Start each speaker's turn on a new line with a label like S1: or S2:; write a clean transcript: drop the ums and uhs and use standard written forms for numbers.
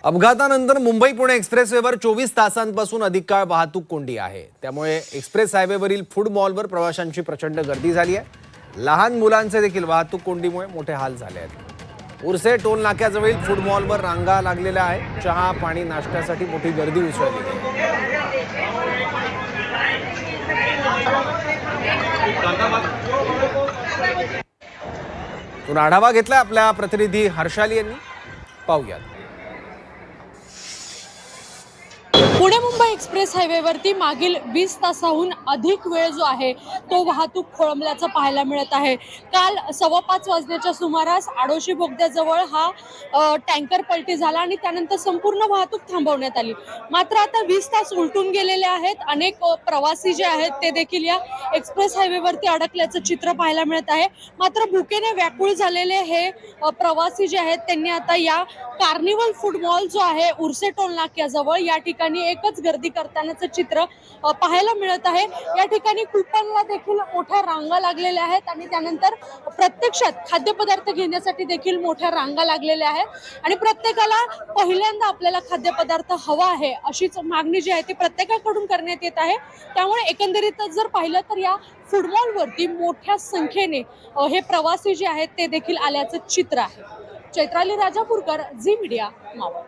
S1: अपघातानंतर मुंबई पुणे एक्सप्रेसवेवर 24 तासांपासून अधिक काळ वाहतूक कोंडी आहे। त्यामुळे एक्सप्रेस हायवेवरील फूड मॉलवर प्रवाशांची प्रचंड गर्दी झाली आहे। लहान मुलांचे देखील वाहतूक कोंडीमुळे मोठे हाल झाले आहेत। उर्से टोल नाक्याजवळील फूड मॉलवर रांगा लागलेल्या आहेत। चहा पाणी नाश्त्यासाठी मोठी गर्दी उसळली आहे। आढावा घेतला आपल्या प्रतिनिधी हर्षाली यांनी, पाहूयात।
S2: पुणे मुंबई एक्सप्रेस हायवेवरती मागील 20 तासाहून अधिक वेळ जो आहे तो वाहतूक खोळंबल्याचं पाहायला मिळत आहे। काल 5:15 वाजण्याच्या सुमारास आडोशी बोगद्याजवळ हा टँकर पलटी झाला आणि त्यानंतर संपूर्ण वाहतूक थांबवण्यात आली। मात्र आता 20 तास उलटून गेलेले आहेत। अनेक प्रवासी जे आहेत ते देखील या एक्सप्रेस हायवेवरती अडकल्याचं चित्र पाहायला मिळत आहे। मात्र भुकेने व्याकुळ झालेले हे प्रवासी जे आहेत त्यांनी आता या कार्निवल फूड मॉल जो आहे उर्से टोल नाक्याजवळ या ठिकाणी एकच गर्दी करतानाचं चित्र पाहायला मिळत आहे। या ठिकाणी कुपनला देखील मोठ्या रांगा लागलेल्या आहेत आणि त्यानंतर प्रत्यक्षात खाद्यपदार्थ घेण्यासाठी देखील मोठ्या रांगा लागलेल्या आहेत आणि प्रत्येकाला पहिल्यांदा आपल्याला खाद्यपदार्थ हवा आहे अशीच मागणी जी आहे ती प्रत्येकाकडून करण्यात येत आहे। त्यामुळे एकंदरीत जर पाहिलं तर या फूड मॉलवरती मोठ्या संख्येने हे प्रवासी जे आहेत ते देखील आल्याचं चित्र आहे। Chaitrali Rajapurkar, Zee media, Maval.